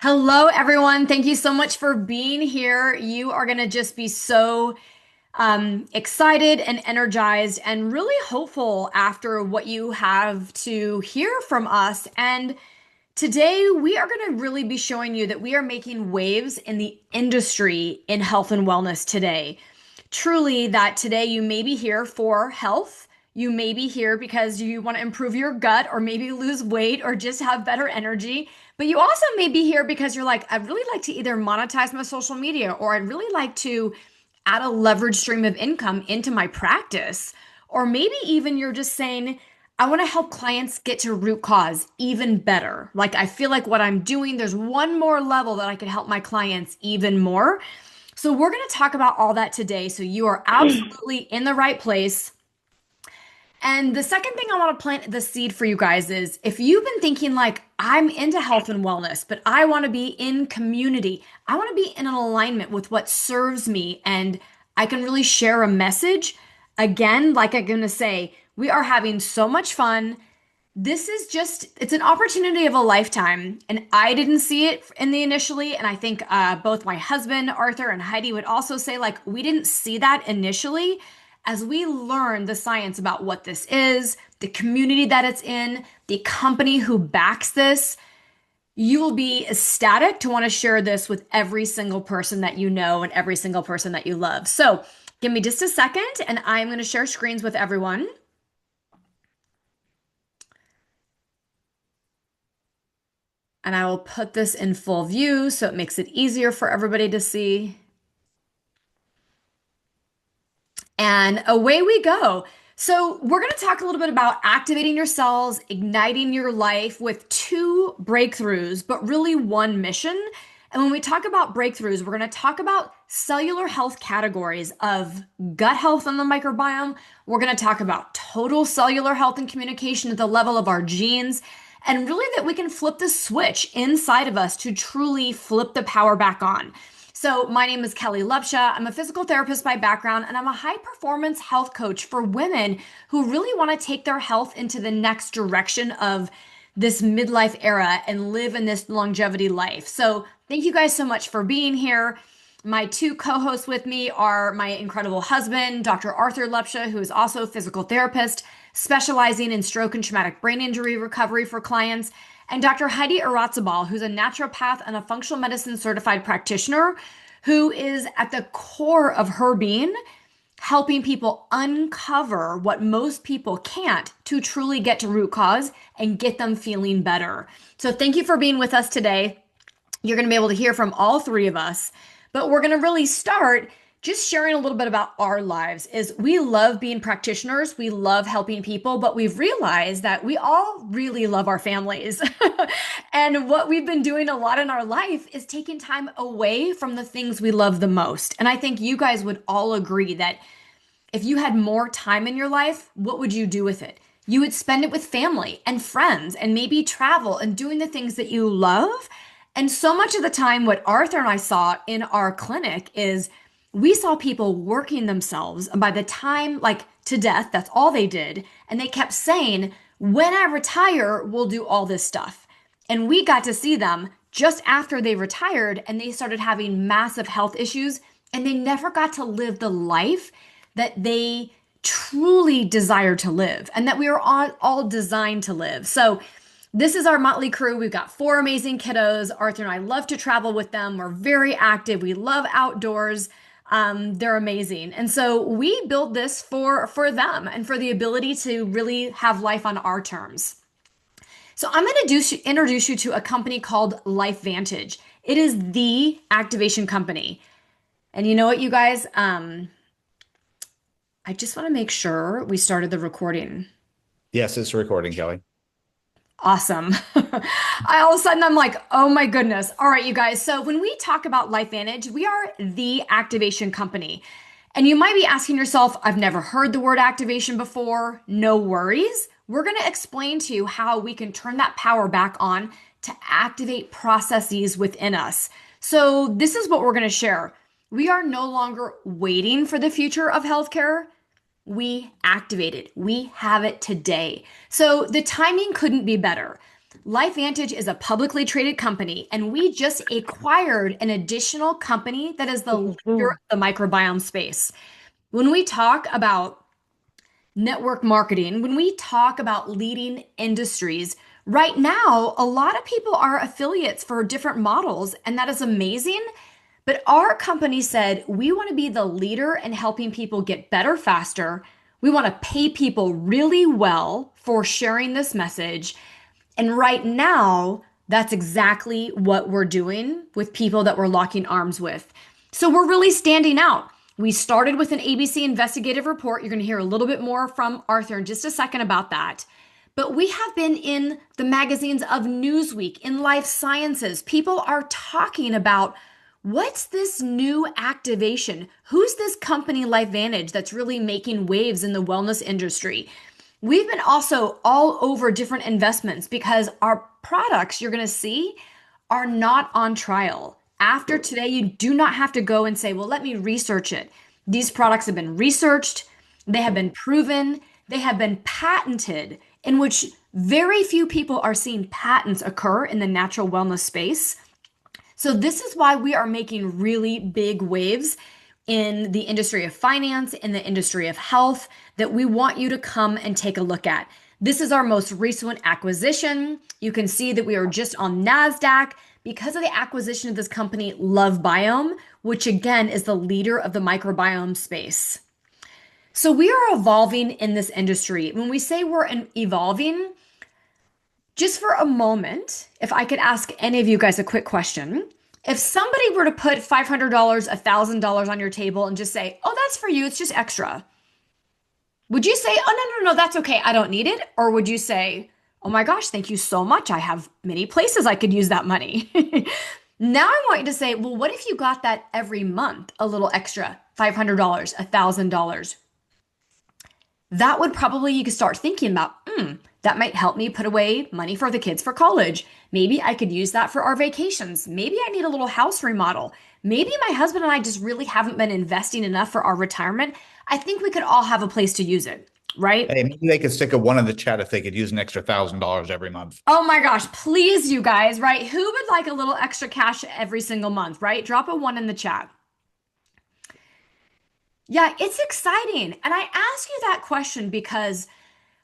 Hello, everyone. Thank you so much for being here. You are going to just be so excited and energized and really hopeful after what you have to hear from us. And today we are going to really be showing you that we are making waves in the industry in health and wellness today. Truly, that today you may be here for health. You may be here because you want to improve your gut or maybe lose weight or just have better energy. But you also may be here because you're like, I'd really like to either monetize my social media or I'd really like to add a leverage stream of income into my practice. Or maybe even you're just saying, I want to help clients get to root cause even better. Like, I feel like what I'm doing, there's one more level that I could help my clients even more. So, we're going to talk about all that today. So, you are absolutely in the right place. And the second thing I want to plant the seed for you guys is if you've been thinking, like, I'm into health and wellness, but I want to be in community, I want to be in an alignment with what serves me, and I can really share a message. Again, like I'm going to say, we are having so much fun. This is just, it's an opportunity of a lifetime. And I didn't see it in the initially. And I think both my husband, Arthur, and Heidi would also say, like, we didn't see that initially. As we learn the science about what this is, the community that it's in, the company who backs this, you will be ecstatic to want to share this with every single person that you know and every single person that you love. So give me just a second, and I'm going to share screens with everyone. And I will put this in full view so it makes it easier for everybody to see. And away we go. So, we're going to talk a little bit about activating your cells, igniting your life with two breakthroughs, but really one mission. And when we talk about breakthroughs, we're going to talk about cellular health categories of gut health and the microbiome. We're going to talk about total cellular health and communication at the level of our genes, and really that we can flip the switch inside of us to truly flip the power back on. So, my name is Kelly Lepsha. I'm a physical therapist by background, and I'm a high performance health coach for women who really want to take their health into the next direction of this midlife era and live in this longevity life. So, thank you guys so much for being here. My two co hosts with me are my incredible husband, Dr. Arthur Lepsha, who is also a physical therapist specializing in stroke and traumatic brain injury recovery for clients, and Dr. Heidi Aratzabal, who's a naturopath and a functional medicine certified practitioner who is at the core of her being helping people uncover what most people can't to truly get to root cause and get them feeling better. So thank you for being with us today. You're going to be able to hear from all three of us, but we're going to really start just sharing a little bit about our lives. Is we love being practitioners, we love helping people, but we've realized that we all really love our families. And what we've been doing a lot in our life is taking time away from the things we love the most. And I think you guys would all agree that if you had more time in your life, what would you do with it? You would spend it with family and friends and maybe travel and doing the things that you love. And so much of the time, what Arthur and I saw in our clinic is we saw people working themselves. And by the time, like to death, that's all they did. And they kept saying, when I retire, we'll do all this stuff. And we got to see them just after they retired and they started having massive health issues and they never got to live the life that they truly desire to live and that we are all designed to live. So this is our motley crew. We've got four amazing kiddos. Arthur and I love to travel with them. We're very active. We love outdoors. They're amazing. And so we built this for them and for the ability to really have life on our terms. So I'm going to introduce you to a company called LifeVantage. It is the activation company. And you know what, you guys? I just want to make sure we started the recording. Yes, it's recording, Kelly. Awesome. I all of a sudden I'm like, oh my goodness. All right, you guys. So when we talk about LifeVantage, we are the activation company. And you might be asking yourself, I've never heard the word activation before. No worries. We're going to explain to you how we can turn that power back on to activate processes within us. So this is what we're going to share. We are no longer waiting for the future of healthcare. We activate it. We have it today. So the timing couldn't be better. LifeVantage is a publicly traded company, and we just acquired an additional company that is the leader of the microbiome space. When we talk about network marketing, when we talk about leading industries, right now, a lot of people are affiliates for different models, and that is amazing. But our company said we want to be the leader in helping people get better faster. We want to pay people really well for sharing this message. And right now, that's exactly what we're doing with people that we're locking arms with. So we're really standing out. We started with an ABC investigative report. You're going to hear a little bit more from Arthur in just a second about that. But we have been in the magazines of Newsweek, in Life Sciences. People are talking about what's this new activation? Who's this company, LifeVantage, that's really making waves in the wellness industry? We've been also all over different investments because our products you're going to see are not on trial. After today, you do not have to go and say, well, let me research it. These products have been researched, they have been proven, they have been patented, in which very few people are seeing patents occur in the natural wellness space. So, this is why we are making really big waves in the industry of finance, in the industry of health, that we want you to come and take a look at. This is our most recent acquisition. You can see that we are just on NASDAQ because of the acquisition of this company, Love Biome, which again is the leader of the microbiome space. So we are evolving in this industry. When we say we're evolving, just for a moment, if I could ask any of you guys a quick question. If somebody were to put $500, $1,000 on your table and just say, oh, that's for you, it's just extra, would you say, oh, no, no, no, that's okay, I don't need it? Or would you say, oh my gosh, thank you so much, I have many places I could use that money? Now I want you to say, well, what if you got that every month, a little extra, $500, $1,000? That would probably, you could start thinking about, that might help me put away money for the kids for college. Maybe I could use that for our vacations. Maybe I need a little house remodel. Maybe my husband and I just really haven't been investing enough for our retirement. I think we could all have a place to use it, right? Hey, maybe they could stick a one in the chat if they could use an extra $1,000 every month. Oh my gosh, please, you guys, right? Who would like a little extra cash every single month, right? Drop a one in the chat. Yeah, it's exciting. And I ask you that question because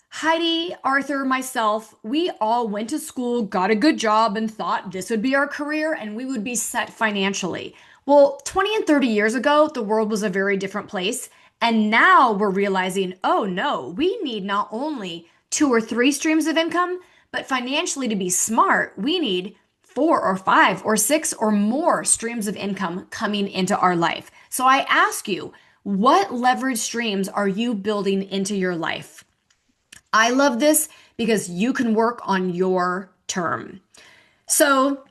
Heidi, Arthur, myself, we all went to school, got a good job, and thought this would be our career and we would be set financially. Well, 20 and 30 years ago, the world was a very different place. And now we're realizing, oh no, we need not only two or three streams of income, but financially to be smart, we need four or five or six or more streams of income coming into our life. So I ask you, what leverage streams are you building into your life? I love this because you can work on your term. So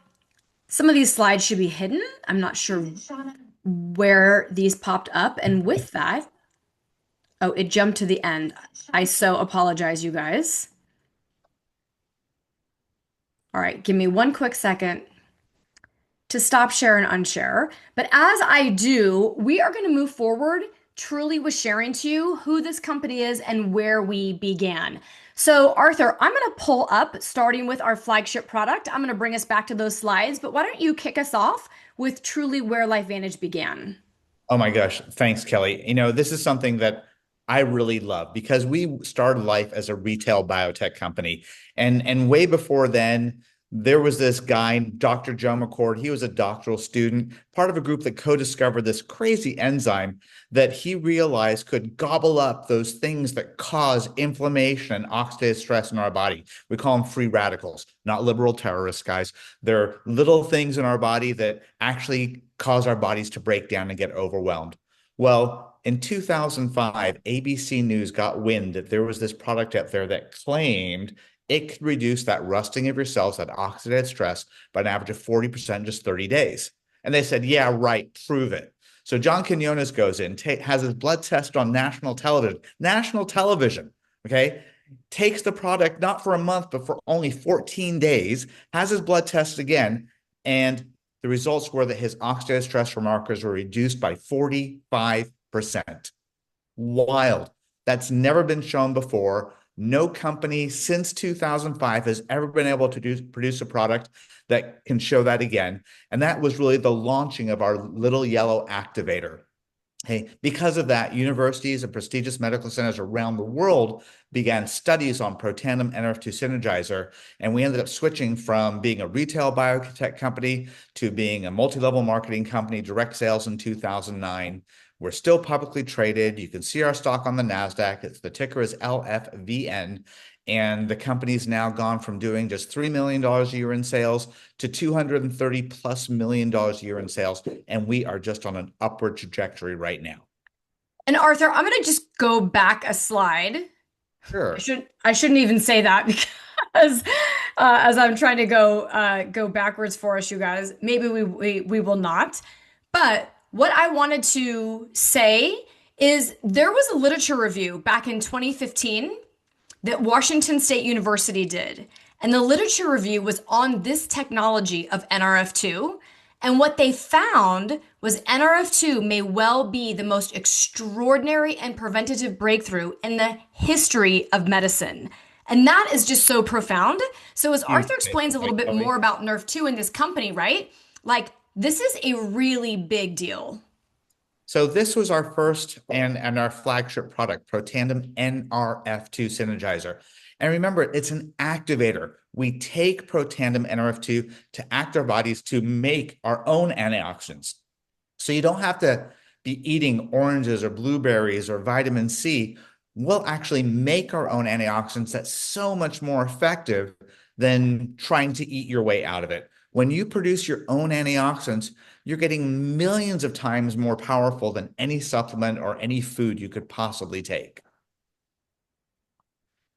some of these slides should be hidden. I'm not sure where these popped up. And with that, oh, it jumped to the end. I so apologize, you guys. All right, give me one quick second to stop share and unshare. But as I do, we are going to move forward truly with sharing to you who this company is and where we began. So, Arthur, I'm going to pull up starting with our flagship product. I'm going to bring us back to those slides, but why don't you kick us off with truly where LifeVantage began? Oh my gosh. Thanks, Kelly. This is something that I really love because we started life as a retail biotech company. And way before then, there was this guy, Dr. Joe McCord. He was a doctoral student, part of a group that co-discovered this crazy enzyme that he realized could gobble up those things that cause inflammation and oxidative stress in our body. We call them free radicals, not liberal terrorists, guys. They're little things in our body that actually cause our bodies to break down and get overwhelmed. Well, in 2005, ABC News got wind that there was this product out there that claimed it could reduce that rusting of your cells, that oxidative stress, by an average of 40% in just 30 days. And they said, yeah, right, prove it. So John Quinones goes in, has his blood test on national television, okay? Takes the product not for a month, but for only 14 days, has his blood tested again, and the results were that his oxidative stress markers were reduced by 45%. Wild. That's never been shown before. No company since 2005 has ever been able to produce a product that can show that again. And that was really the launching of our little yellow activator. Hey, because of that, universities and prestigious medical centers around the world began studies on Protandim Nrf2 Synergizer, and we ended up switching from being a retail biotech company to being a multi-level marketing company, direct sales in 2009. We're still publicly traded. You can see our stock on the NASDAQ. The ticker is LFVN. And the company's now gone from doing just $3 million a year in sales to $230 plus million a year in sales. And we are just on an upward trajectory right now. And Arthur, I'm going to just go back a slide. Sure. I shouldn't even say that because as I'm trying to go backwards for us, you guys, maybe we will not. But what I wanted to say is there was a literature review back in 2015 that Washington State University did. And the literature review was on this technology of NRF2. And what they found was NRF2 may well be the most extraordinary and preventative breakthrough in the history of medicine. And that is just so profound. So, as Huge Arthur explains a little takeaway, bit Kelly. more about NRF2 in this company, right? Like, this is a really big deal. So this was our first and our flagship product, Protandim NRF2 Synergizer. And remember, it's an activator. We take Protandim NRF2 to act our bodies to make our own antioxidants. So you don't have to be eating oranges or blueberries or vitamin C. We'll actually make our own antioxidants that's so much more effective than trying to eat your way out of it. When you produce your own antioxidants, you're getting millions of times more powerful than any supplement or any food you could possibly take.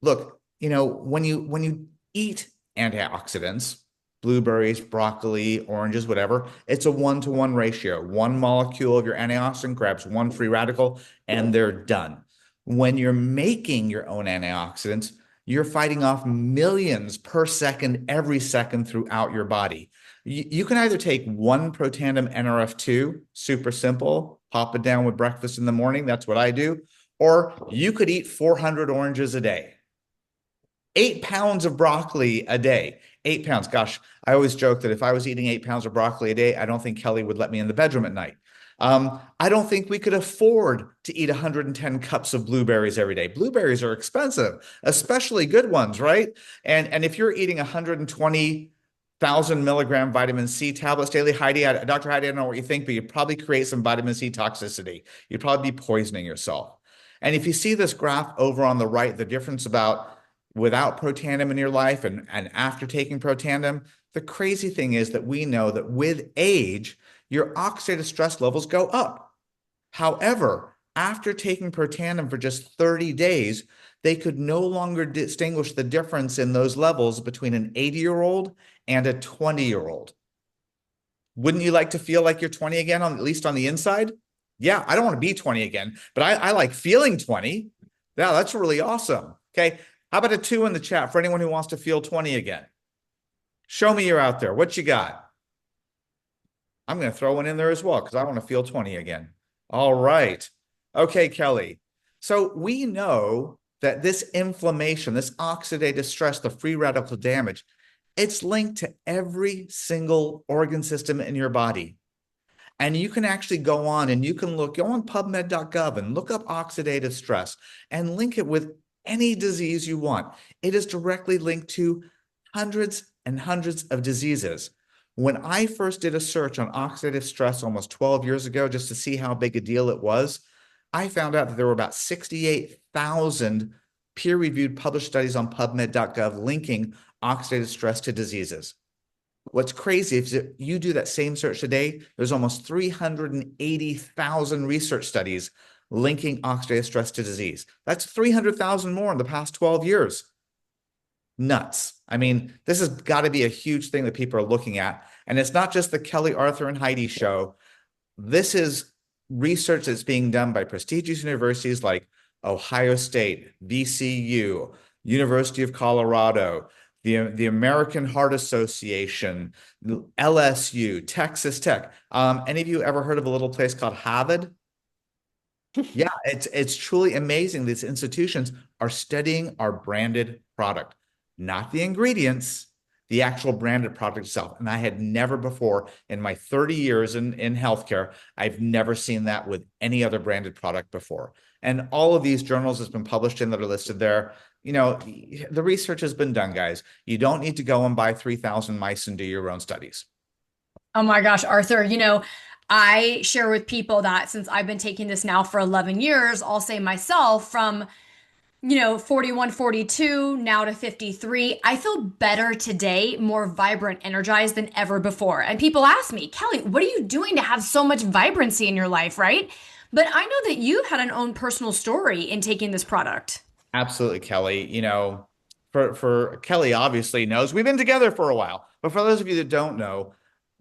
Look, when you eat antioxidants, blueberries, broccoli, oranges, whatever, it's a 1-to-1 ratio. One molecule of your antioxidant grabs one free radical and they're done. When you're making your own antioxidants, you're fighting off millions per second, every second throughout your body. You can either take one Protandim NRF2, super simple, pop it down with breakfast in the morning. That's what I do. Or you could eat 400 oranges a day. 8 pounds of broccoli a day. 8 pounds. Gosh, I always joke that if I was eating 8 pounds of broccoli a day, I don't think Kelly would let me in the bedroom at night. I don't think we could afford to eat 110 cups of blueberries every day. Blueberries are expensive, especially good ones, right? And if you're eating 120,000 milligram vitamin C tablets daily, Dr. Heidi, I don't know what you think, but you'd probably create some vitamin C toxicity. You'd probably be poisoning yourself. And if you see this graph over on the right, the difference about without Protandim in your life and after taking Protandim, the crazy thing is that we know that with age, your oxidative stress levels go up. However, after taking Protandim for just 30 days, they could no longer distinguish the difference in those levels between an 80-year-old and a 20-year-old. Wouldn't you like to feel like you're 20 again, at least on the inside? Yeah, I don't want to be 20 again, but I like feeling 20. Yeah, that's really awesome. Okay, how about a 2 in the chat for anyone who wants to feel 20 again? Show me you're out there. What you got? I'm going to throw one in there as well because I want to feel 20 again. All right. Okay, Kelly. So we know that this inflammation, this oxidative stress, the free radical damage, it's linked to every single organ system in your body. And you can actually go on and you can go on PubMed.gov and look up oxidative stress and link it with any disease you want. It is directly linked to hundreds and hundreds of diseases. When I first did a search on oxidative stress almost 12 years ago, just to see how big a deal it was, I found out that there were about 68,000 peer-reviewed published studies on PubMed.gov linking oxidative stress to diseases. What's crazy is if you do that same search today, there's almost 380,000 research studies linking oxidative stress to disease. That's 300,000 more in the past 12 years. Nuts. I mean, this has got to be a huge thing that people are looking at. And it's not just the Kelly, Arthur, and Heidi show. This is research that's being done by prestigious universities like Ohio State, VCU, University of Colorado, the American Heart Association, LSU, Texas Tech. Any of you ever heard of a little place called Harvard? Yeah, it's truly amazing. These institutions are studying our branded product, not the ingredients, the actual branded product itself. And I had never before in my 30 years in healthcare, I've never seen that with any other branded product before. And all of these journals that's been published in that are listed there, the research has been done, guys. You don't need to go and buy 3,000 mice and do your own studies. Oh my gosh, Arthur, I share with people that since I've been taking this now for 11 years, I'll say myself from 41, 42, now to 53. I feel better today, more vibrant, energized than ever before. And people ask me, Kelly, what are you doing to have so much vibrancy in your life, right? But I know that you've had an own personal story in taking this product. Absolutely, Kelly. For Kelly obviously knows we've been together for a while. But for those of you that don't know,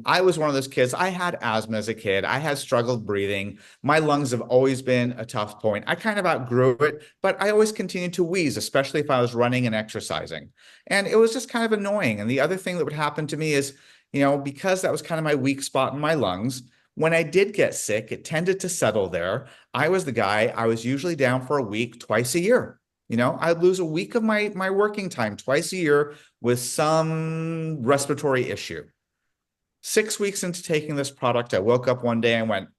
I was one of those kids. I had asthma as a kid. I had struggled breathing. My lungs have always been a tough point. I kind of outgrew it, but I always continued to wheeze, especially if I was running and exercising. And it was just kind of annoying. And the other thing that would happen to me is, because that was kind of my weak spot in my lungs, when I did get sick, it tended to settle there. I was the guy, I was usually down for a week, twice a year. I'd lose a week of my working time twice a year with some respiratory issue. 6 weeks into taking this product, I woke up one day and went,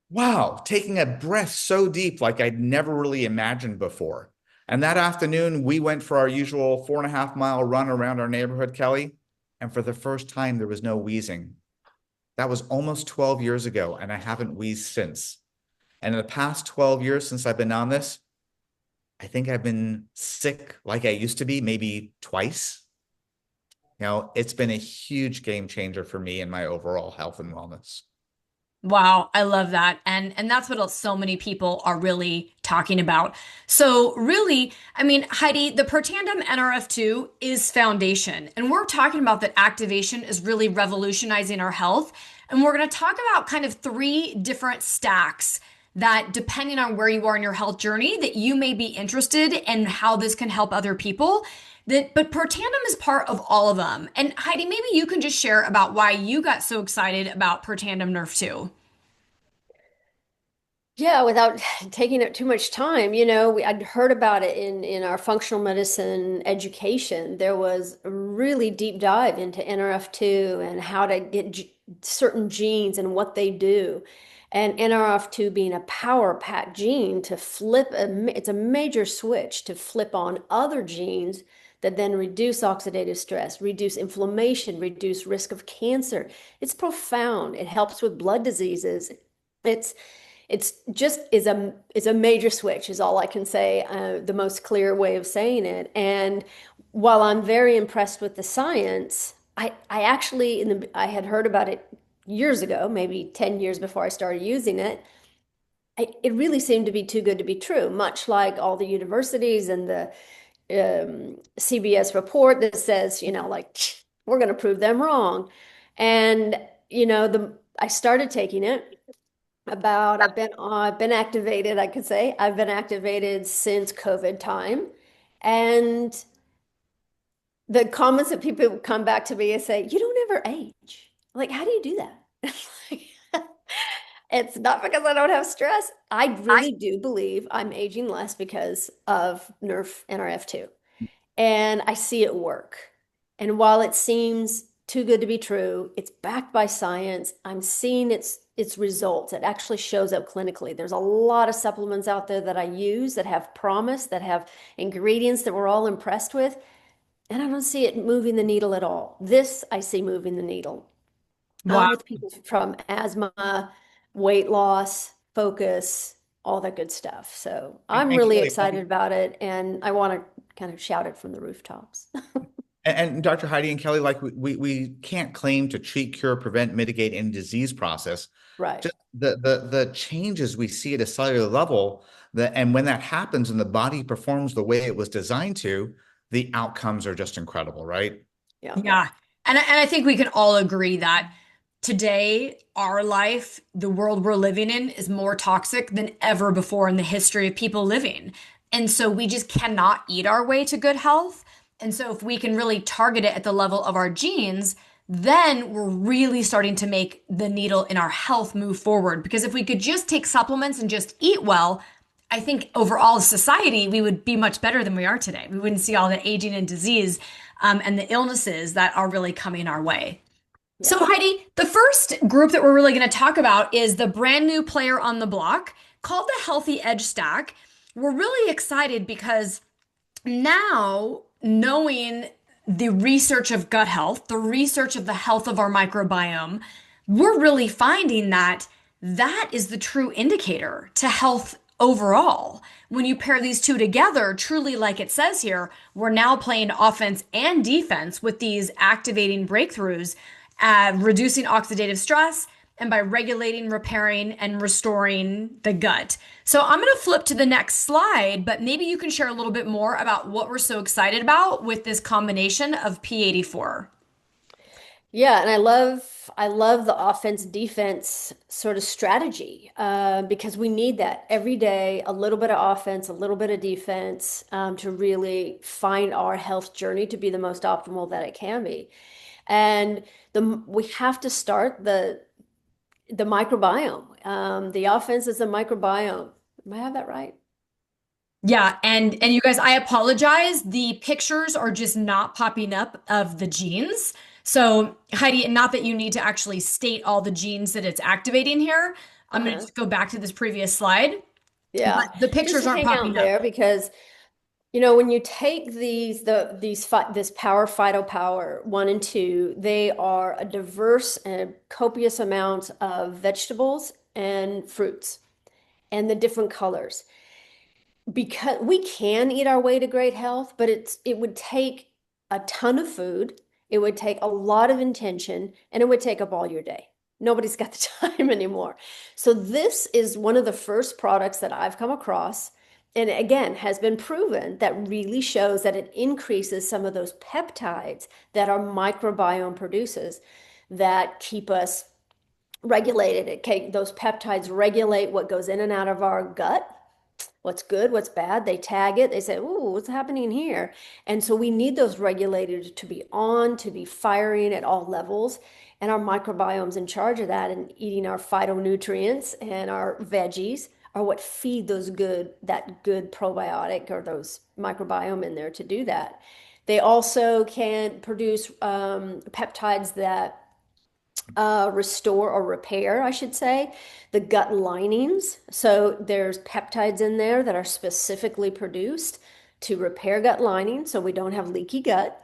wow, taking a breath so deep like I'd never really imagined before. And that afternoon, we went for our usual 4.5 mile run around our neighborhood, Kelly. And for the first time, there was no wheezing. That was almost 12 years ago, and I haven't wheezed since. And in the past 12 years since I've been on this, I think I've been sick like I used to be, maybe twice. It's been a huge game changer for me and my overall health and wellness. Wow, I love that. And that's what so many people are really talking about. So really, I mean, Heidi, the Protandim NRF2 is foundation. And we're talking about that activation is really revolutionizing our health. And we're going to talk about kind of three different stacks that depending on where you are in your health journey that you may be interested in how this can help other people. But Protandim is part of all of them. And Heidi, maybe you can just share about why you got so excited about Protandim Nerf 2. Yeah, without taking up too much time, I'd heard about it in our functional medicine education. There was a really deep dive into NRF2 and how to get certain genes and what they do. And NRF2 being a power pack gene to it's a major switch to flip on other genes that then reduce oxidative stress, reduce inflammation, reduce risk of cancer. It's profound. It helps with blood diseases. It's it's just is a major switch is all I can say, the most clear way of saying it. And while I'm very impressed with the science, I actually I had heard about it years ago, maybe 10 years before I started using it. It really seemed to be too good to be true, much like all the universities and the CBS report that says, like, we're going to prove them wrong. And, I started taking it I've been activated, I could say. I've been activated since COVID time. And the comments that people come back to me and say, you don't ever age. Like, how do you do that? It's not because I don't have stress. I really do believe I'm aging less because of Nerf NRF2. And I see it work. And while it seems too good to be true, it's backed by science. I'm seeing its results. It actually shows up clinically. There's a lot of supplements out there that I use that have promise, that have ingredients that we're all impressed with, and I don't see it moving the needle at all. This I see moving the needle Wow. with people from asthma, weight loss, focus, all that good stuff. So I'm And really Kelly, excited about it, and I want to kind of shout it from the rooftops. and Dr. Heidi and Kelly, like we can't claim to treat, cure, prevent, mitigate any disease process. Right. Just the changes we see at a cellular level, and when that happens and the body performs the way it was designed to, the outcomes are just incredible, right? Yeah. Yeah. And I think we can all agree that today, our life, the world we're living in, is more toxic than ever before in the history of people living. And so we just cannot eat our way to good health. And so if we can really target it at the level of our genes, then we're really starting to make the needle in our health move forward. Because if we could just take supplements and just eat well, I think overall as society, we would be much better than we are today. We wouldn't see all the aging and disease and the illnesses that are really coming our way. So, Yeah. Heidi, the first group that we're really going to talk about is the brand new player on the block called the Healthy Edge Stack. We're really excited because now, knowing the research of gut health, the research of the health of our microbiome, we're really finding that that is the true indicator to health overall. When you pair these two together, truly, like it says here, we're now playing offense and defense with these activating breakthroughs, reducing oxidative stress, and by regulating, repairing, and restoring the gut. So I'm going to flip to the next slide, but maybe you can share a little bit more about what we're so excited about with this combination of P84. Yeah, and I love the offense defense sort of strategy because we need that every day, a little bit of offense, a little bit of defense to really find our health journey to be the most optimal that it can be. And we have to start the microbiome. The offense is the microbiome. Am I have that right? Yeah, and you guys, I apologize. The pictures are just not popping up of the genes. So, Heidi, not that you need to actually state all the genes that it's activating here. I'm going to Uh-huh. just go back to this previous slide, but Yeah. the Just pictures aren't hang out popping up. there because when you take this power phytopower 1 and 2, they are a diverse and copious amount of vegetables and fruits and the different colors. Because we can eat our way to great health, but it would take a ton of food, it would take a lot of intention, and it would take up all your day. Nobody's got the time anymore. So this is one of the first products that I've come across, and again, has been proven that really shows that it increases some of those peptides that our microbiome produces that keep us regulated. Those peptides regulate what goes in and out of our gut, what's good, what's bad. They tag it. They say, "Ooh, what's happening here?" And so we need those regulators to be on, to be firing at all levels. And our microbiome's in charge of that. And eating our phytonutrients and our veggies are what feed that good probiotic or those microbiome in there to do that. They also can produce peptides that restore or repair, I should say, the gut linings. So there's peptides in there that are specifically produced to repair gut lining so we don't have leaky gut,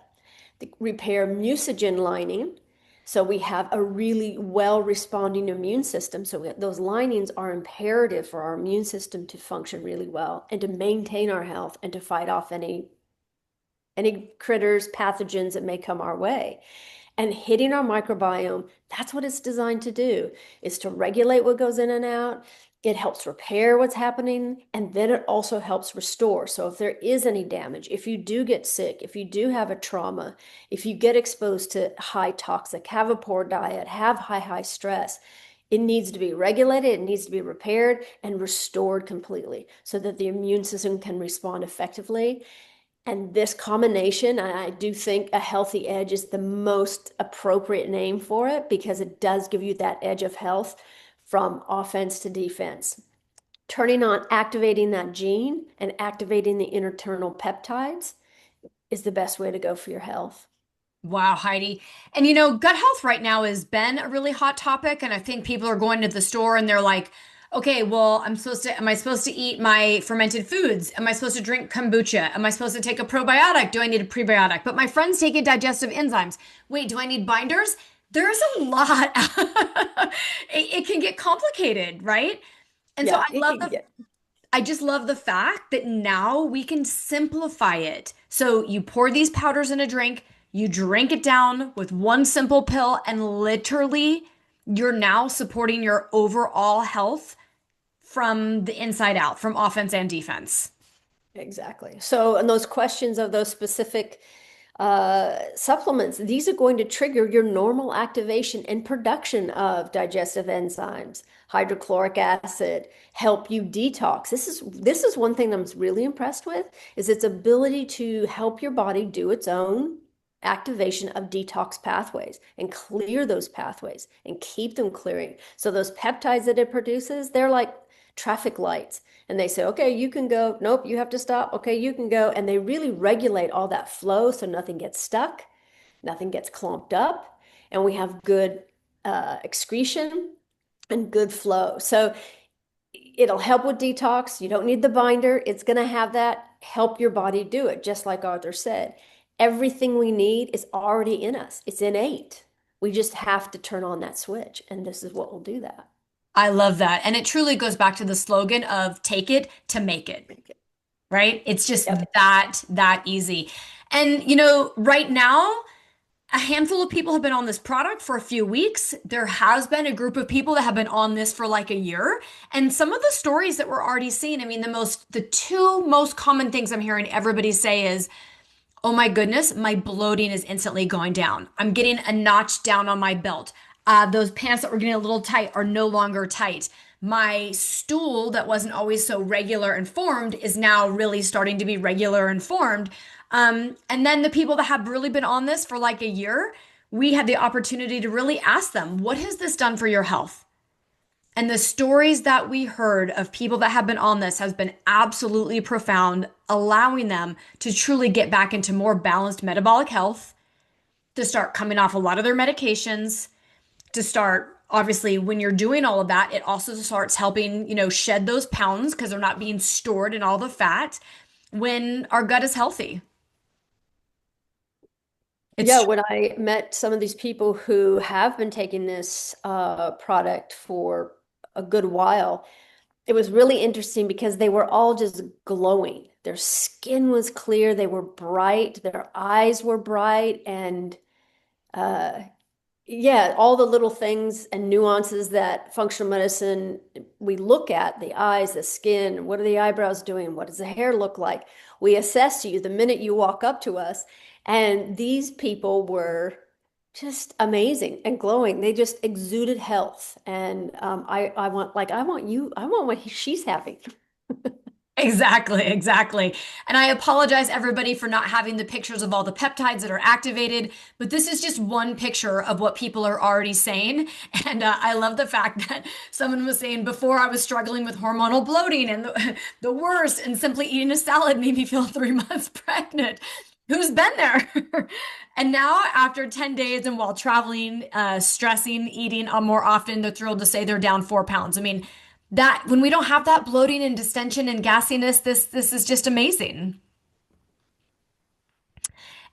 repair mucogen lining. So we have a really well responding immune system. So those linings are imperative for our immune system to function really well and to maintain our health and to fight off any critters, pathogens that may come our way. And hitting our microbiome, that's what it's designed to do, is to regulate what goes in and out. It helps repair what's happening, and then it also helps restore. So if there is any damage, if you do get sick, if you do have a trauma, if you get exposed to high toxic, have a poor diet, have high stress, it needs to be regulated, it needs to be repaired and restored completely so that the immune system can respond effectively. And this combination, I do think a healthy edge is the most appropriate name for it because it does give you that edge of health from offense to defense. Turning on, activating that gene and activating the internal peptides is the best way to go for your health. Wow, Heidi. And gut health right now has been a really hot topic. And I think people are going to the store and they're like, okay, well, am I supposed to eat my fermented foods? Am I supposed to drink kombucha? Am I supposed to take a probiotic? Do I need a prebiotic? But my friend's taking digestive enzymes. Wait, do I need binders? There's a lot. It can get complicated, right? And so Yeah, it can get. I just love the fact that now we can simplify it. So you pour these powders in a drink, you drink it down with one simple pill, and literally you're now supporting your overall health from the inside out, from offense and defense. Exactly. So, and those questions of those specific supplements, these are going to trigger your normal activation and production of digestive enzymes, hydrochloric acid, help you detox. This is one thing I'm really impressed with is its ability to help your body do its own activation of detox pathways and clear those pathways and keep them clearing. So those peptides that it produces, they're like traffic lights. And they say, okay, you can go. Nope, you have to stop. Okay, you can go. And they really regulate all that flow so nothing gets stuck, nothing gets clumped up, and we have good excretion and good flow. So it'll help with detox. You don't need the binder. It's going to have that help your body do it, just like Arthur said. Everything we need is already in us. It's innate. We just have to turn on that switch, and this is what will do that. I love that. And it truly goes back to the slogan of take it to make it, right? It's just Yep. that easy. And right now, a handful of people have been on this product for a few weeks. There has been a group of people that have been on this for like a year. And some of the stories that we're already seeing, I mean, the two most common things I'm hearing everybody say is, oh my goodness, my bloating is instantly going down. I'm getting a notch down on my belt. Those pants that were getting a little tight are no longer tight. My stool that wasn't always so regular and formed is now really starting to be regular and formed. And then the people that have really been on this for like a year, we had the opportunity to really ask them, what has this done for your health? And the stories that we heard of people that have been on this has been absolutely profound, allowing them to truly get back into more balanced metabolic health, to start coming off a lot of their medications, to start, obviously, when you're doing all of that, it also starts helping, shed those pounds because they're not being stored in all the fat when our gut is healthy. Yeah, It's when I met some of these people who have been taking this product for a good while, it was really interesting because they were all just glowing. Their skin was clear, they were bright, their eyes were bright, and uh, yeah, all the little things and nuances that functional medicine we look at, the eyes, the skin, what are the eyebrows doing? What does the hair look like? We assess you the minute you walk up to us. And these people were just amazing and glowing. They just exuded health. And I want you, I want what she's having. exactly. And I apologize everybody for not having the pictures of all the peptides that are activated, but this is just one picture of what people are already saying. And I love the fact that someone was saying before I was struggling with hormonal bloating and the worst, and simply eating a salad made me feel 3 months pregnant. Who's been there? And now, after 10 days and while traveling, stressing, eating more often, they're thrilled to say they're down 4 pounds. I mean, that when we don't have that bloating and distension and gassiness, this is just amazing.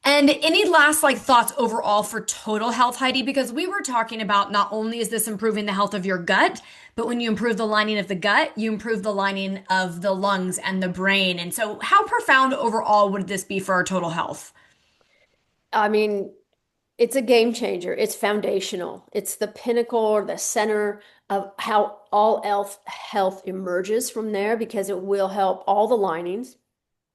And any last like thoughts overall for total health, Heidi? Because we were talking about not only is this improving the health of your gut, but when you improve the lining of the gut, you improve the lining of the lungs and the brain. And so, how profound overall would this be for our total health? I mean, it's a game changer. It's foundational. It's the pinnacle or the center of how all health emerges from there because it will help all the linings.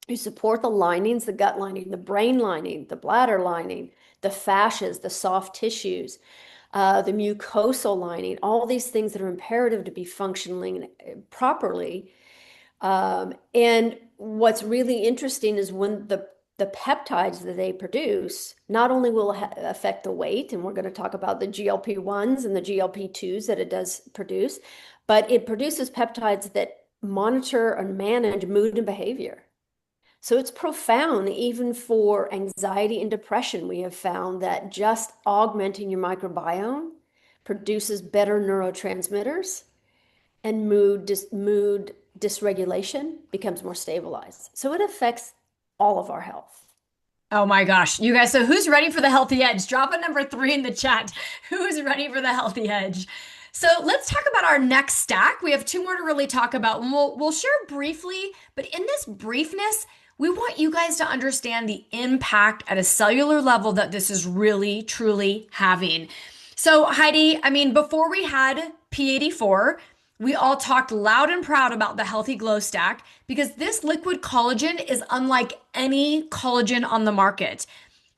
You support the linings, the gut lining, the brain lining, the bladder lining, the fascias, the soft tissues, the mucosal lining, all these things that are imperative to be functioning properly. And what's really interesting is when the peptides that they produce not only will affect the weight, and we're going to talk about the GLP-1s and the GLP-2s that it does produce, but it produces peptides that monitor and manage mood and behavior. So it's profound even for anxiety and depression. We have found that just augmenting your microbiome produces better neurotransmitters and mood dysregulation becomes more stabilized. So it affects all of our health. Oh my gosh, you guys. So who's ready for the healthy edge? Drop a number 3 in the chat. Who's ready for the healthy edge? So let's talk about our next stack. We have two more to really talk about, and we'll share briefly, but in this briefness, we want you guys to understand the impact at a cellular level that this is really, truly having. So, Heidi, I mean, before we had P84, we all talked loud and proud about the Healthy Glow Stack because this liquid collagen is unlike any collagen on the market.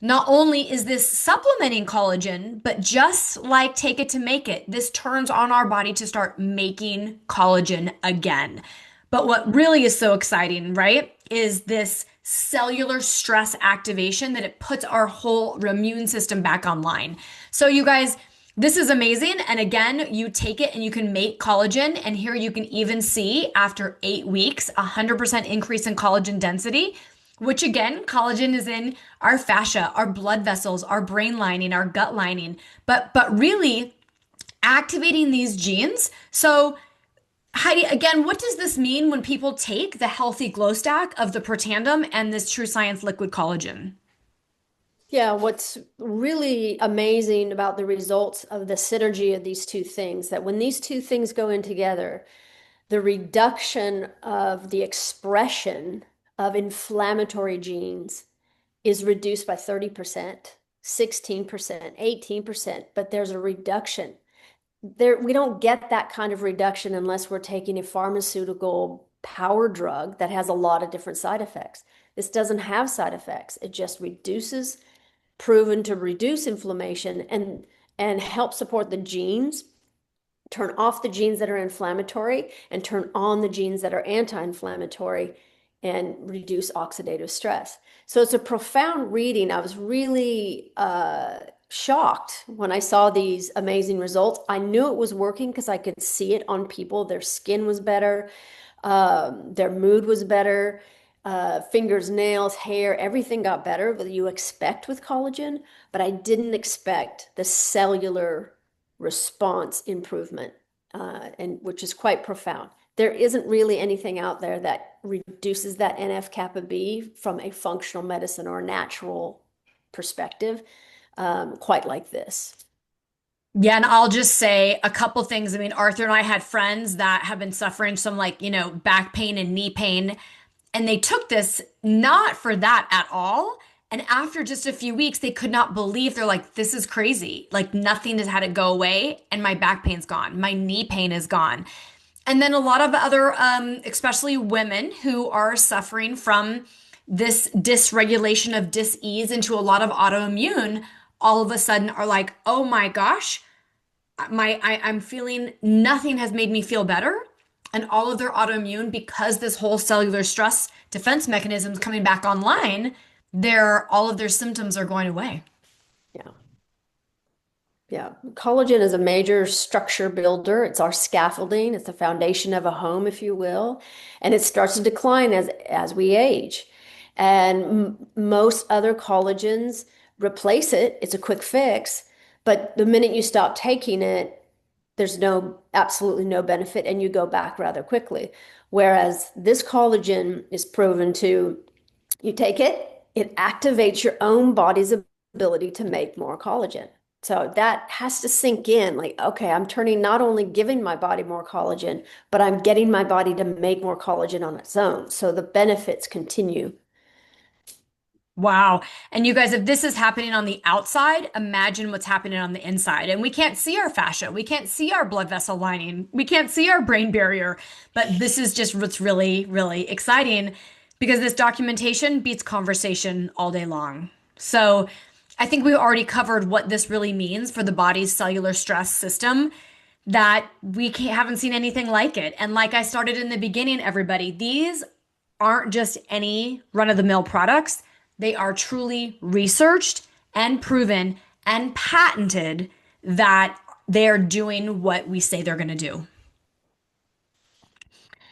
Not only is this supplementing collagen, but just like Take It to Make It, this turns on our body to start making collagen again. But what really is so exciting, right, is this cellular stress activation that it puts our whole immune system back online. So you guys, this is amazing. And again, you take it and you can make collagen. And here you can even see after 8 weeks, 100% increase in collagen density, which again, collagen is in our fascia, our blood vessels, our brain lining, our gut lining. But really activating these genes. So Heidi, again, what does this mean when people take the healthy glow stack of the Protandim and this TrueScience liquid collagen? Yeah, what's really amazing about the results of the synergy of these two things, that when these two things go in together, the reduction of the expression of inflammatory genes is reduced by 30%, 16%, 18%, but there's a reduction. We don't get that kind of reduction unless we're taking a pharmaceutical power drug that has a lot of different side effects. This doesn't have side effects. It just reduces, proven to reduce inflammation and help support the genes, turn off the genes that are inflammatory and turn on the genes that are anti-inflammatory and reduce oxidative stress. So it's a profound reading. I was really shocked when I saw these amazing results. I knew it was working because I could see it on people. Their skin was better, their mood was better, fingers, nails, hair, everything got better that you expect with collagen, but I didn't expect the cellular response improvement, and which is quite profound. There isn't really anything out there that reduces that NF-kappa B from a functional medicine or natural perspective, quite like this. Yeah, and I'll just say a couple things. I mean, Arthur and I had friends that have been suffering some like, back pain and knee pain, and they took this not for that at all. And after just a few weeks, they could not believe they're like, this is crazy. Like nothing has had it go away, and my back pain's gone. My knee pain is gone. And then a lot of other, especially women who are suffering from this dysregulation of dis-ease into a lot of autoimmune, all of a sudden are like, oh my gosh, I'm feeling nothing has made me feel better. And all of their autoimmune, because this whole cellular stress defense mechanism is coming back online, all of their symptoms are going away. Yeah. Yeah, collagen is a major structure builder. It's our scaffolding. It's the foundation of a home, if you will, and it starts to decline as we age. And most other collagens replace it. It's a quick fix, but the minute you stop taking it, there's absolutely no benefit, and you go back rather quickly. Whereas this collagen is proven to, you take it, it activates your own body's ability to make more collagen. So that has to sink in like, okay, I'm turning not only giving my body more collagen, but I'm getting my body to make more collagen on its own. So the benefits continue. Wow. And you guys, if this is happening on the outside, imagine what's happening on the inside. And we can't see our fascia. We can't see our blood vessel lining. We can't see our brain barrier. But this is just what's really, really exciting because this documentation beats conversation all day long. So I think we already covered what this really means for the body's cellular stress system, that haven't seen anything like it. And like I started in the beginning, everybody, these aren't just any run-of-the-mill products. They are truly researched and proven and patented that they're doing what we say they're going to do.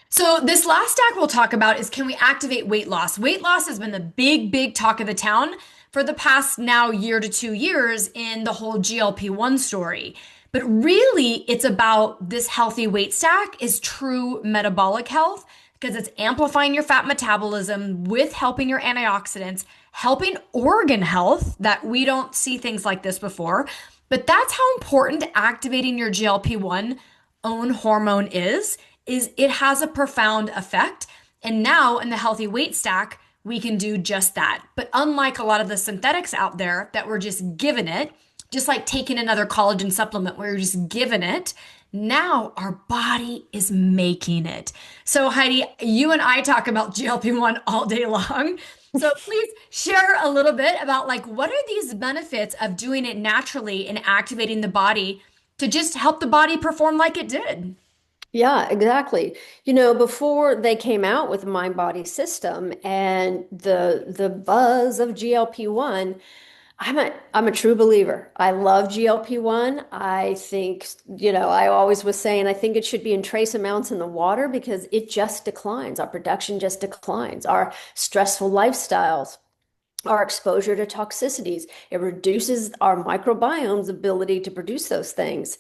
So this last stack we'll talk about is, can we activate weight loss? Weight loss has been the big, big talk of the town for the past now year to 2 years in the whole GLP-1 story. But really, it's about this healthy weight stack is true metabolic health because it's amplifying your fat metabolism with helping your antioxidants, helping organ health that we don't see things like this before. But that's how important activating your GLP-1 own hormone is it has a profound effect. And now in the healthy weight stack, we can do just that. But unlike a lot of the synthetics out there that we're just given it, just like taking another collagen supplement where you're just given it, now our body is making it. So Heidi, you and I talk about GLP-1 all day long. So please share a little bit about like, what are these benefits of doing it naturally and activating the body to just help the body perform like it did? Yeah, exactly. Before they came out with the MindBody system and the buzz of GLP-1, I'm a true believer. I love GLP-1. I think, I always was saying I think it should be in trace amounts in the water because it just declines. Our production just declines. Our stressful lifestyles, our exposure to toxicities. It reduces our microbiome's ability to produce those things.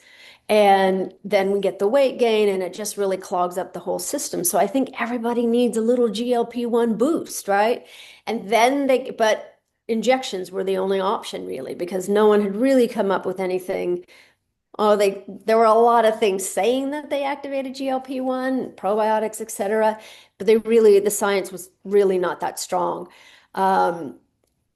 And then we get the weight gain and it just really clogs up the whole system. So I think everybody needs a little GLP-1 boost, right? But injections were the only option really because no one had really come up with anything. Oh, there were a lot of things saying that they activated GLP-1, probiotics, etc. But the science was really not that strong. Um,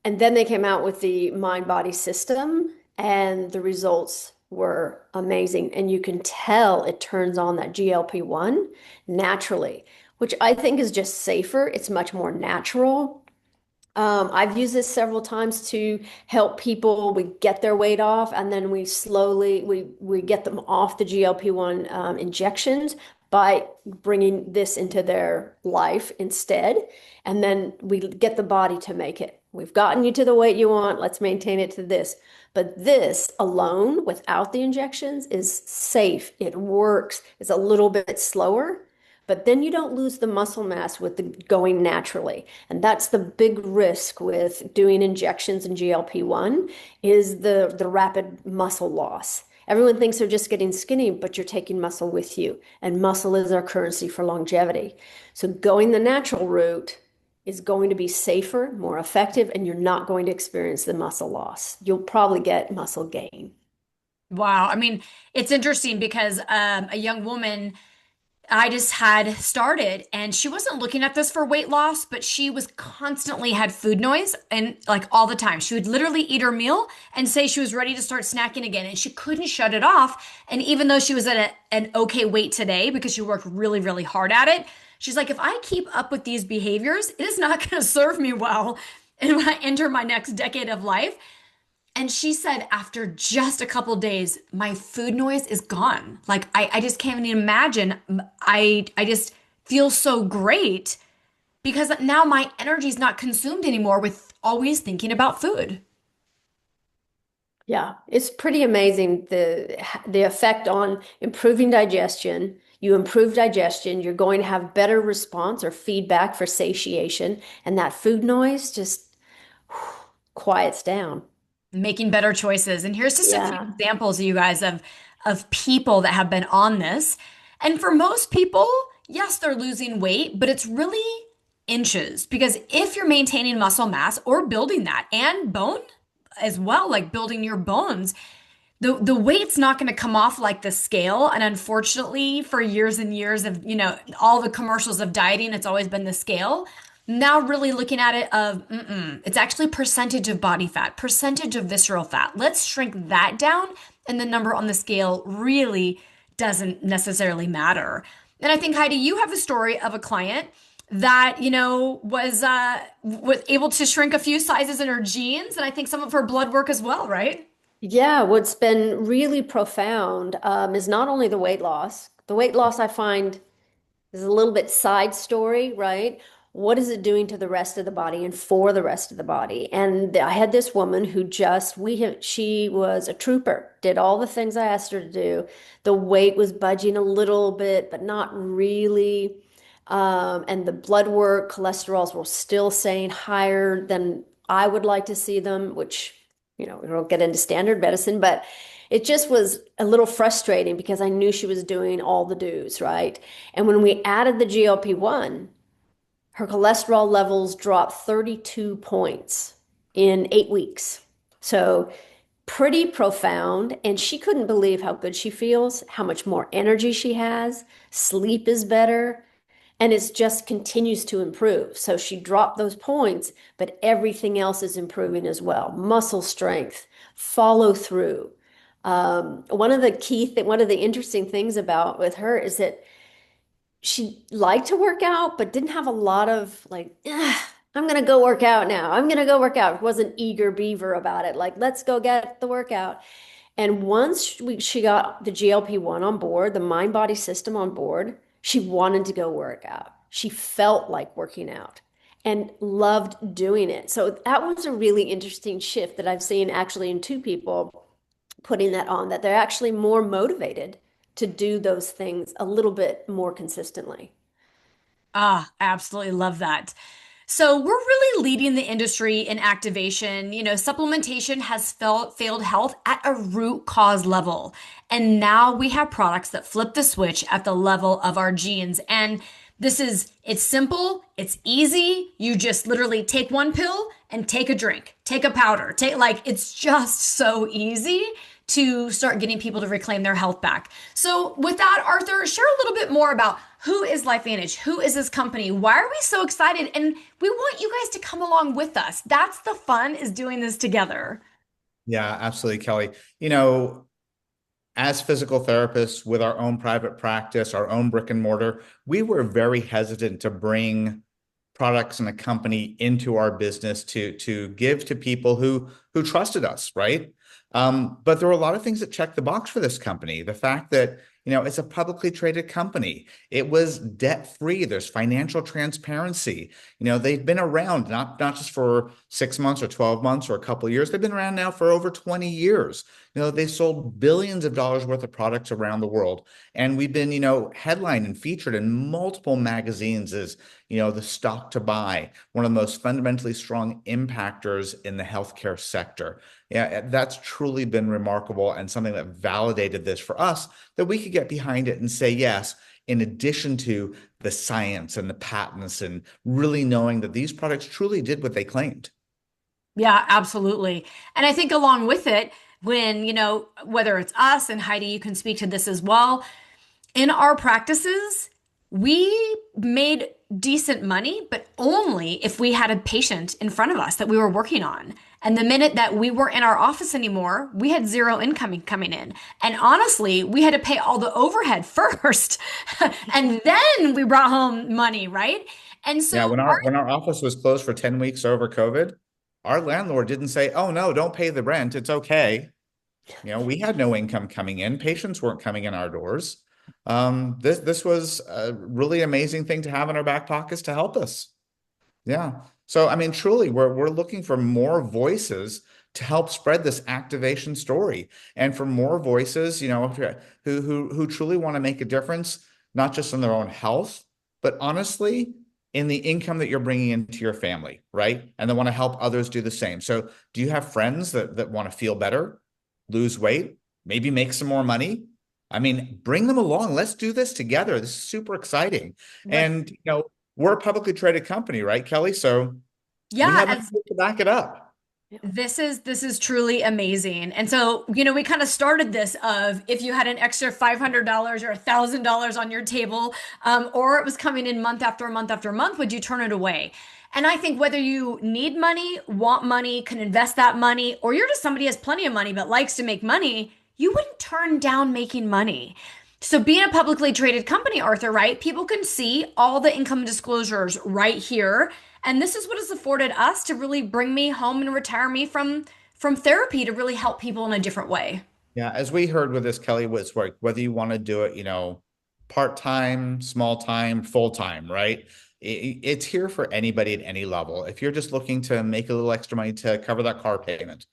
and then they came out with the mind body system, and the results were amazing. And you can tell it turns on that GLP-1 naturally, which I think is just safer. It's much more natural. I've used this several times to help people. We get their weight off, and then we get them off the GLP-1 injections by bringing this into their life instead. And then we get the body to make it. We've gotten you to the weight you want. Let's maintain it to this. But this alone, without the injections, is safe. It works. It's a little bit slower, but then you don't lose the muscle mass with the going naturally. And that's the big risk with doing injections in GLP-1 is the rapid muscle loss. Everyone thinks they're just getting skinny, but you're taking muscle with you. And muscle is our currency for longevity. So going the natural route is going to be safer, more effective, and you're not going to experience the muscle loss. You'll probably get muscle gain. Wow. I mean, it's interesting because a young woman I just had started and she wasn't looking at this for weight loss, but she was constantly had food noise and like all the time. She would literally eat her meal and say she was ready to start snacking again and she couldn't shut it off. And even though she was at an okay weight today because she worked really, really hard at it, she's like, if I keep up with these behaviors, it is not going to serve me well. And when I enter my next decade of life, and she said after just a couple days, my food noise is gone. Like I just can't even imagine. I just feel so great because now my energy is not consumed anymore with always thinking about food. Yeah, it's pretty amazing the effect on improving digestion. You improve digestion, you're going to have better response or feedback for satiation, and that food noise just quiets down. Making better choices. And here's just a few Yeah. examples, you guys, of people that have been on this. And for most people, yes, they're losing weight, but it's really inches because if you're maintaining muscle mass or building that and bone as well, like building your bones, the weight's not going to come off like the scale. And unfortunately, for years and years of, all the commercials of dieting, it's always been the scale. Now really looking at it of, it's actually percentage of body fat, percentage of visceral fat. Let's shrink that down, and the number on the scale really doesn't necessarily matter. And I think Heidi, you have a story of a client that was able to shrink a few sizes in her jeans, and I think some of her blood work as well, right? Yeah, what's been really profound is not only the weight loss. The weight loss I find is a little bit side story, right? What is it doing to the rest of the body and for the rest of the body? And I had this woman who she was a trooper, did all the things I asked her to do. The weight was budging a little bit, but not really. And the blood work, cholesterols were still staying higher than I would like to see them, which, we don't get into standard medicine, but it just was a little frustrating because I knew she was doing all the do's, right? And when we added the GLP-1, her cholesterol levels dropped 32 points in 8 weeks. So pretty profound. And she couldn't believe how good she feels, how much more energy she has. Sleep is better. And it just continues to improve. So she dropped those points, but everything else is improving as well. Muscle strength, follow through. One of the interesting things about with her is that she liked to work out, but didn't have a lot of like, I'm gonna go work out now. I'm gonna go work out. Wasn't eager beaver about it. Like, let's go get the workout. And once she got the GLP-1 on board, the MindBody system on board, she wanted to go work out. She felt like working out and loved doing it. So that was a really interesting shift that I've seen actually in two people putting that on, that they're actually more motivated to do those things a little bit more consistently. Ah, absolutely love that. So we're really leading the industry in activation. Supplementation has failed health at a root cause level. And now we have products that flip the switch at the level of our genes. And it's simple, it's easy. You just literally take one pill and take a drink, take a powder, it's just so easy to start getting people to reclaim their health back. So, with that, Arthur, share a little bit more about who is LifeVantage? Who is this company? Why are we so excited? And we want you guys to come along with us. That's the fun, is doing this together. Yeah, absolutely, Kelly. You know, as physical therapists with our own private practice, our own brick and mortar, we were very hesitant to bring products and a company into our business to give to people who trusted us, right? But there were a lot of things that checked the box for this company. The fact that it's a publicly traded company, it was debt free. There's financial transparency. They've been around not just for 6 months or 12 months or a couple of years. They've been around now for over 20 years. They sold billions of dollars worth of products around the world, and we've been headlined and featured in multiple magazines as the stock to buy, one of the most fundamentally strong impactors in the healthcare sector. Yeah, that's truly been remarkable and something that validated this for us, that we could get behind it and say, yes, in addition to the science and the patents and really knowing that these products truly did what they claimed. Yeah, absolutely. And I think along with it, when, whether it's us, and Heidi, you can speak to this as well, in our practices, we made decent money, but only if we had a patient in front of us that we were working on. And the minute that we weren't in our office anymore, we had zero income coming in. And honestly, we had to pay all the overhead first. And then we brought home money, right? And Yeah, so, when our office was closed for 10 weeks over COVID, our landlord didn't say, "Oh no, don't pay the rent. It's okay." We had no income coming in. Patients weren't coming in our doors. This was a really amazing thing to have in our back pockets to help us. Yeah. So I mean, truly, we're looking for more voices to help spread this activation story, and for more voices, who truly want to make a difference, not just in their own health, but honestly, in the income that you're bringing into your family, right? And they want to help others do the same. So, do you have friends that want to feel better, lose weight, maybe make some more money? I mean, bring them along. Let's do this together. This is super exciting. let's, And we're a publicly traded company, right, Kelly? So we yeah, have numbers to back it up. this is truly amazing. And so, we kind of started this of, if you had an extra $500 or $1,000 on your table, or it was coming in month after month after month, would you turn it away? And I think whether you need money, want money, can invest that money, or you're just somebody who has plenty of money but likes to make money, you wouldn't turn down making money. So being a publicly traded company, Arthur, right? People can see all the income disclosures right here. And this is what has afforded us to really bring me home and retire me from therapy to really help people in a different way. Yeah, as we heard with this, Kelly, was like whether you want to do it, part-time, small time, full-time, right? It's here for anybody at any level. If you're just looking to make a little extra money to cover that car payment,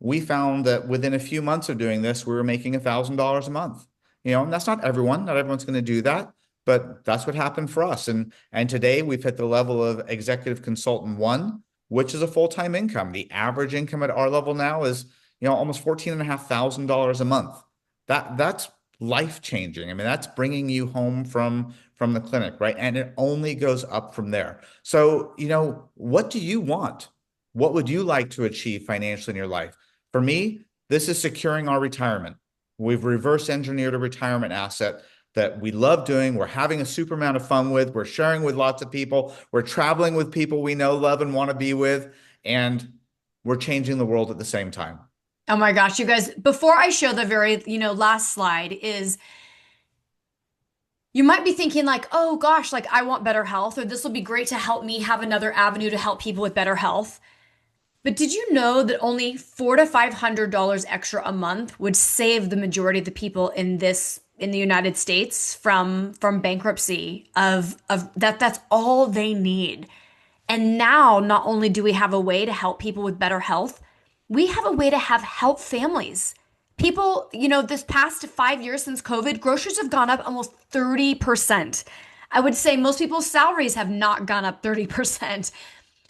we found that within a few months of doing this, we were making $1,000 a month. And that's not everyone. Not everyone's going to do that, but that's what happened for us. And today we've hit the level of executive consultant one, which is a full-time income. The average income at our level now is almost $14,500 a month. That's life changing. I mean, that's bringing you home from the clinic, right? And it only goes up from there. So, what do you want? What would you like to achieve financially in your life? For me, this is securing our retirement. We've reverse engineered a retirement asset that we love doing. We're having a super amount of fun with. We're sharing with lots of people. We're traveling with people we know, love, and want to be with. And we're changing the world at the same time. Oh my gosh, you guys, before I show the very, last slide is, you might be thinking like, oh gosh, like I want better health, or this will be great to help me have another avenue to help people with better health. But did you know that only $400 to $500 extra a month would save the majority of the people in the United States from bankruptcy of that's all they need. And now not only do we have a way to help people with better health, we have a way to have help families. People, this past 5 years since COVID, groceries have gone up almost 30%. I would say most people's salaries have not gone up 30%.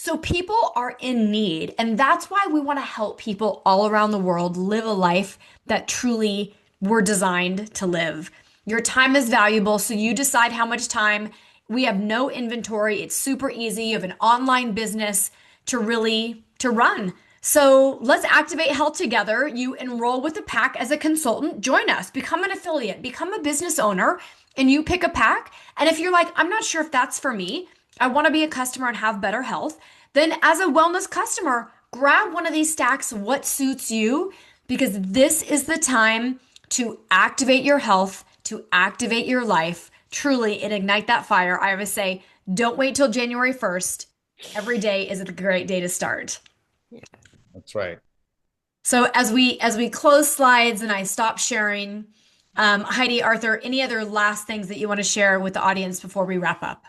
So people are in need, and that's why we want to help people all around the world live a life that truly we're designed to live. Your time is valuable, so you decide how much time. We have no inventory. It's super easy. You have an online business to run. So let's activate health together. You enroll with a pack as a consultant. Join us. Become an affiliate. Become a business owner, and you pick a pack. And if you're like, I'm not sure if that's for me, I want to be a customer and have better health, then as a wellness customer, grab one of these stacks, what suits you, because this is the time to activate your health, to activate your life, truly, and ignite that fire. I always say, don't wait till January 1st. Every day is a great day to start. That's right. So as we close slides and I stop sharing, Heidi, Arthur, any other last things that you want to share with the audience before we wrap up?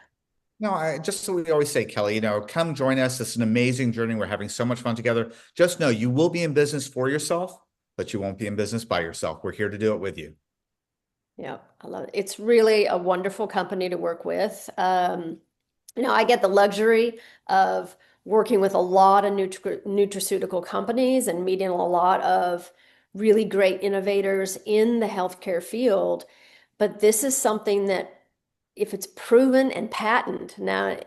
No, just so we always say, Kelly, come join us. It's an amazing journey. We're having so much fun together. Just know you will be in business for yourself, but you won't be in business by yourself. We're here to do it with you. Yeah, I love it. It's really a wonderful company to work with. I get the luxury of working with a lot of nutraceutical companies and meeting a lot of really great innovators in the healthcare field. But this is something that, if it's proven and patent, now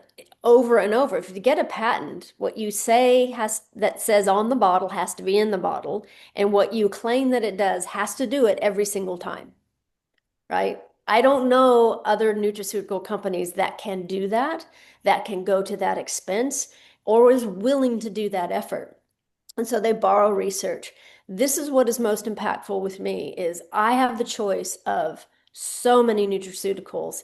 over and over, if you get a patent, what you say that says on the bottle has to be in the bottle, and what you claim that it does has to do it every single time, right? I don't know other nutraceutical companies that can do that, that can go to that expense, or is willing to do that effort. And so they borrow research. This is what is most impactful with me is I have the choice of so many nutraceuticals.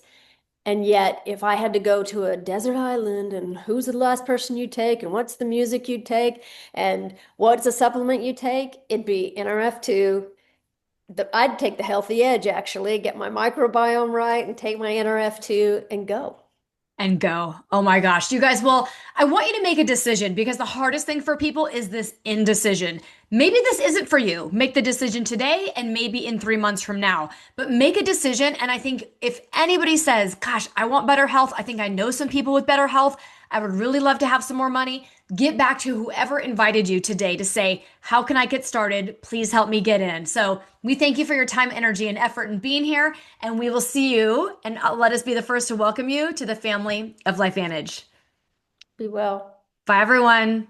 And yet, if I had to go to a desert island and who's the last person you take and what's the music you take and what's a supplement you take, it'd be NRF2. I'd take the healthy edge, actually, get my microbiome right and take my NRF2 and go. And go. Oh my gosh. You guys, well, I want you to make a decision because the hardest thing for people is this indecision. Maybe this isn't for you. Make the decision today and maybe in 3 months from now. But make a decision. And I think if anybody says, gosh, I want better health, I think I know some people with better health. I would really love to have some more money. Get back to whoever invited you today to say, how can I get started? Please help me get in. So we thank you for your time, energy, and effort in being here. And we will see you and let us be the first to welcome you to the family of LifeVantage. Be well. Bye, everyone.